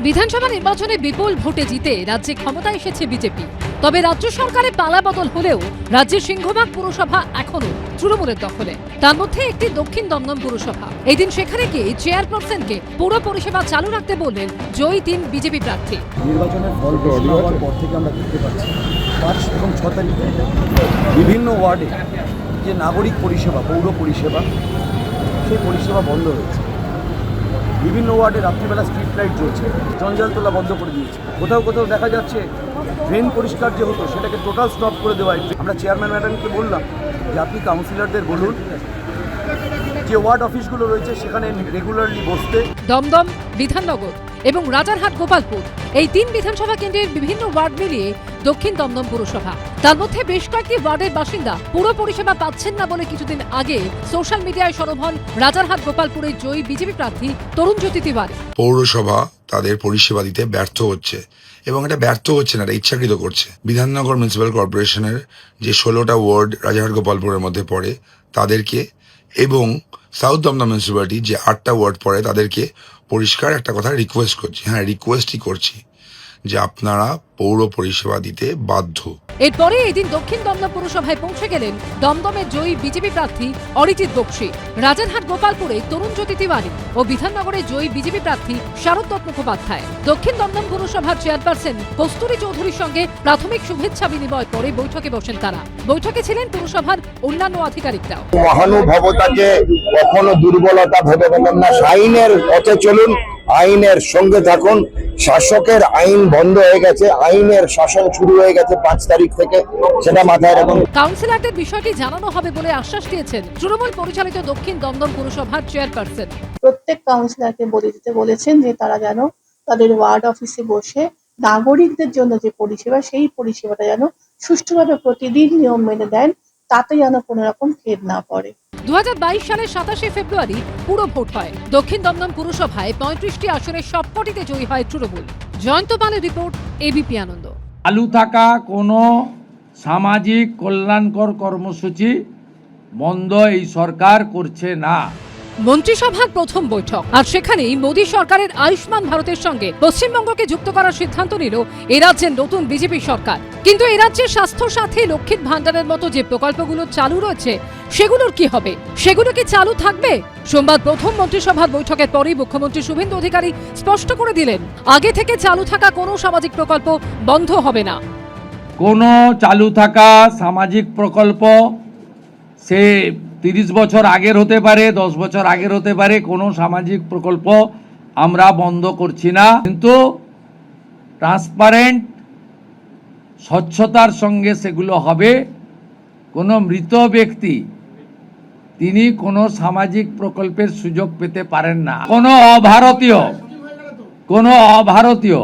বিধানসভা নির্বাচনে বিপুল ভোটে জিতে রাজ্যে ক্ষমতায় এসেছে বিজেপি। তবে রাজ্য সরকারে পালাবদল হলেও রাজ্যের সিংহভাগ পুরসভা এখনো তৃণমূলের দখলে। তার মধ্যে একটি দক্ষিণ দমদম পুরসভা। এই দিন সেখানে গিয়ে চেয়ারপারসনকে পুরো পরিষেবা চালু রাখতে বললেন জয়ী 3 বিজেপি প্রার্থী। নির্বাচনের ফল ঘোষণা হওয়ার পর থেকে আমরা দেখতে পাচ্ছি 5 এবং 6 তারিখে বিভিন্ন ওয়ার্ডে যে নাগরিক পরিষেবা, পৌর পরিষেবা, সেই পরিষেবা বন্ধ হয়েছে। বিভিন্ন ওয়ার্ডে রাত্রিবেলা স্ট্রিট লাইট জ্বলছে, জঞ্জাল তোলা বন্ধ করে দিয়েছে। কোথাও কোথাও দেখা যাচ্ছে ড্রেন পরিষ্কার যে হতো সেটাকে টোটাল স্টপ করে দেওয়ায়। আমরা চেয়ারম্যান ম্যাডামকে বললাম যে আপনি কাউন্সিলরদের বলুন যে ওয়ার্ড অফিসগুলো রয়েছে সেখানে রেগুলারলি বসতে। দমদম, বিধাননগর এবং রাজারহাট গোপালপুর এই 3 বিধানসভা কেন্দ্রের বিভিন্ন ওয়ার্ড মিলিয়ে দক্ষিণ দমদম পুরসভা। তার মধ্যে বেশ কয়েকটি ওয়ার্ডের বাসিন্দা পুরো পরিষেবা পাচ্ছেন না বলে কিছুদিন আগে সোশ্যাল মিডিয়ায় সরব হন রাজারহাট গোপালপুরের জয়ী বিজেপি প্রার্থী তরুণজ্যোতি তিওয়ারি। পৌরসভা তাদের পরিষেবা দিতে ব্যর্থ হচ্ছে এবং এটা ব্যর্থ হচ্ছে না, এটা ইচ্ছাকৃত করছে। বিধাননগর মিউনিসিপ্যাল কর্পোরেশনের যে 16টা ওয়ার্ড রাজারহাট গোপালপুরের মধ্যে পড়ে তাদেরকে, এবং সাউথ দমদম মিউনিসিপ্যালিটি যে 8টা ওয়ার্ড পড়ে তাদেরকে পরিষ্কার একটা কথা রিকোয়েস্ট করছি, রিকোয়েস্টই করছি যে আপনারা পৌর পরিষেবা দিতে বাধ্য। এরপরে এদিন দক্ষিণ দমদম পুরসভায় পৌঁছে গেলেন দমদমের জয়ী বিজেপি প্রার্থী অরিজিৎ বক্সী, রাজারহাট গোপালপুরে তরুণজ্যোতি তিওয়ারি ও বিধাননগরে জয়ী বিজেপি প্রার্থী শারদ মুখোপাধ্যায়। দক্ষিণ দমদম পুরসভার চেয়ারপারসন কস্তুরী চৌধুরীর সঙ্গে প্রাথমিক শুভেচ্ছা বিনিময় করে বৈঠকে বসেন তারা। বৈঠকে ছিলেন পুরসভার অন্যান্য আধিকারিকরাও। মহানুভবতাকে কখনো দুর্বলতা ভেবে নেবেন না। আইনের পথে চলুন, আইনের সঙ্গে থাকুন। শাসকের আইন বন্ধ হয়ে গেছে, আইনের শাসন শুরু হয়ে গেছে 5 তারিখ থেকে, সেটা মাথায় রাখুন। কাউন্সিলরদের বিষয়টি জানানো হবে বলে আশ্বাস দিয়েছেন তৃণমূল পরিচালিত দক্ষিণ দমদম পুরসভার চেয়ারপারসন। প্রত্যেক কাউন্সিলরকে বলে দিতে বলেছেন যে তারা যেন তাদের ওয়ার্ড অফিসে বসে নাগরিকদের জন্য যে পরিষেবা, সেই পরিষেবাটা যেন সুষ্ঠুভাবে প্রতিদিন নিয়ম মেনে দেন, তাতে যেন কোনো রকম খেদ না পড়ে। 2022 সালের 27শে ফেব্রুয়ারি পুরো ভোট হয়। দক্ষিণ দমদম পুরসভায় 35টি আসনের সবকটিতে জয়ী হয় তৃণমূল। জয়ন্ত পালের রিপোর্ট, এবিপি আনন্দ। চালু থাকা কোনো সামাজিক কল্যাণকর কর্মসূচি বন্ধ এই সরকার করছে না। মন্ত্রিসভার প্রথম বৈঠক, আর সেখানেই মোদী সরকারের আয়ুষ্মান ভারতের সঙ্গে পশ্চিমবঙ্গকে যুক্ত করার সিদ্ধান্ত নিল এ রাজ্যের নতুন বিজেপি সরকার। কিন্তু এ রাজ্যের স্বাস্থ্য সাথী, লক্ষ্মীর ভান্ডারের মতো যে প্রকল্পগুলো চালু রয়েছে সেগুলোর কি হবে? সেগুলো কি চালু থাকবে? সোমবার প্রথম মন্ত্রিসভার বৈঠকের পরেই মুখ্যমন্ত্রী শুভেন্দু অধিকারী স্পষ্ট করে দিলেন, আগে থেকে চালু থাকা কোনো সামাজিক প্রকল্প বন্ধ হবে না। কোনো চালু থাকা সামাজিক প্রকল্প সে 30 বছর আগের হতে পারে, 10 বছর আগের হতে পারে, কোনো সামাজিক প্রকল্প আমরা বন্ধ করছি না। কিন্তু ট্রান্সপারেন্ট, স্বচ্ছতার সঙ্গে সেগুলো হবে। কোনো মৃত ব্যক্তি তিনি কোনো সামাজিক প্রকল্পের সুযোগ পেতে পারেন না। কোনো অভারতীয়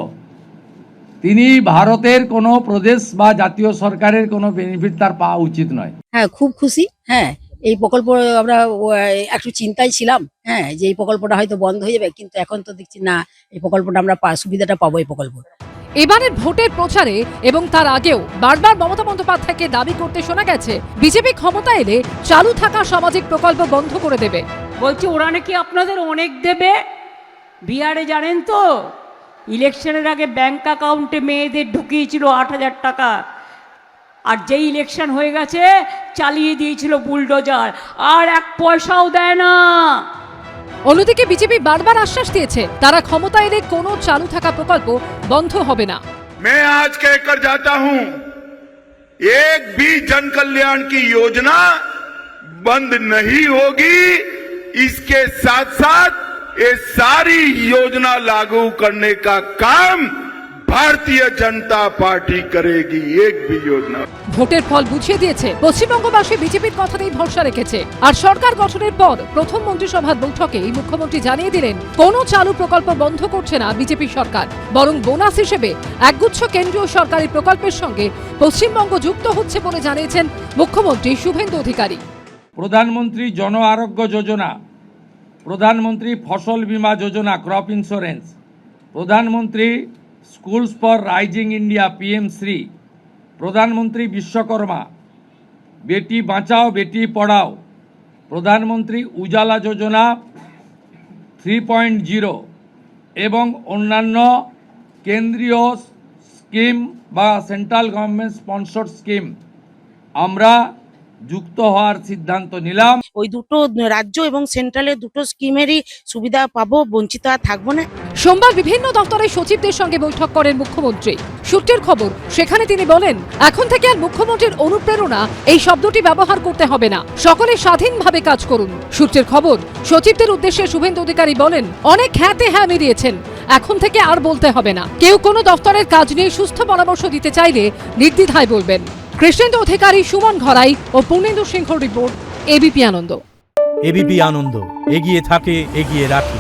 তিনি ভারতের কোনো প্রদেশ বা জাতীয় সরকারের কোনো বেনিফিট তার পাওয়া উচিত নয়। হ্যাঁ, খুব খুশি। হ্যাঁ, এই প্রকল্প আমরা একটু চিন্তায় ছিলাম, যে এই প্রকল্পটা হয়তো বন্ধ হয়ে যাবে, কিন্তু এখন তো দেখছি না, এই প্রকল্পটা আমরা সুবিধাটা পাবো এই প্রকল্প। এবারের ভোটের প্রচারে এবং তার আগেও বারবার মমতা বন্দ্যোপাধ্যায়কে দাবি করতে শোনা গেছে বিজেপি ক্ষমতা এলে চালু থাকা সামাজিক প্রকল্প বন্ধ করে দেবে। বলছি ওরা নাকি আপনাদের অনেক দেবে। বিহারে জানেন তো, ইলেকশনের আগে ব্যাংক অ্যাকাউন্টে মেয়েদের ঢুকিয়েছিল 8,000 টাকা, আর যেই ইলেকশন হয়ে গেছে চালিয়ে দিয়েছিল বুলডোজার, আর 1 পয়সাও দেয় না। অন্যদিকে বিজেপি বারবার আশ্বাস দিয়েছে তারা ক্ষমতা এলে কোনো চালু থাকা প্রকল্প বন্ধ হবে না। मैं आज कहकर जाता हूं, एक भी जन कल्याण की योजना बंद नहीं होगी। इसके साथ साथ ये सारी योजना लागू करने का काम भारतीय जनता पार्टी करेगी। एक भी योजना। ভোটের ফল বুঝিয়ে দিয়েছে পশ্চিমবঙ্গবাসী বিজেপির কথাতেই ভরসা রেখেছে। আর সরকার গঠনের পর প্রথম মন্ত্রিসভার বৈঠকে মুখ্যমন্ত্রী জানিয়ে দিলেন, কোনো চালু প্রকল্প বন্ধ করছে না বিজেপি সরকার, বরং বোনাস হিসেবে একগুচ্ছ কেন্দ্রীয় সরকারি প্রকল্পের সঙ্গে পশ্চিমবঙ্গ যুক্ত হচ্ছে বলে জানিয়েছেন মুখ্যমন্ত্রী শুভেন্দু অধিকারী। প্রধানমন্ত্রী জন আরোগ্য যোজনা, প্রধানমন্ত্রী ফসল বীমা যোজনা, ক্রপ ইন্স্যুরেন্স, প্রধানমন্ত্রী স্কুলস ফর রাইজিং ইন্ডিয়া PM-শ্রী, প্রধানমন্ত্রী বিশ্বকর্মা, বেটি বাঁচাও বেটি পড়াও, প্রধানমন্ত্রী উজালা যোজনা 3.0, এবং অন্যান্য কেন্দ্রীয় স্কিম বা সেন্ট্রাল গভর্নমেন্ট স্পন্সর্ড স্কিম আমরা যুক্ত হওয়ার সিদ্ধান্ত নিলাম। ওই দুটো রাজ্য এবং সেন্ট্রালের দুটো স্কিমেরই সুবিধা পাবো, বঞ্চিত আর থাকবো না। সোমবার বিভিন্ন দপ্তরের সচিবদের সঙ্গে বৈঠক করেন মুখ্যমন্ত্রী। সূত্রের খবর, সেখানে তিনি বলেন, এখন থেকে আর মুখ্যমন্ত্রীর অনুপ্রেরণা এই শব্দটি ব্যবহার করতে হবে না, সকলে স্বাধীনভাবে কাজ করুন। সূত্রের খবর, সচিবদের উদ্দেশ্যে শুভেন্দু অধিকারী বলেন, অনেক হ্যাঁতে হ্যাঁ মিলিয়েছেন, এখন থেকে আর বলতে হবে না। কেউ কোনো দপ্তরের কাজ নিয়ে সুস্থ পরামর্শ দিতে চাইলে নির্দ্বিধায় বলবেন। কৃষ্ণেন্দু অধিকারী, সুমন ঘরাই ও পূর্ণেন্দু সিংহ রিপোর্ট, এবিপি আনন্দ। এবিপি আনন্দ, এগিয়ে থাকে, এগিয়ে রাখে।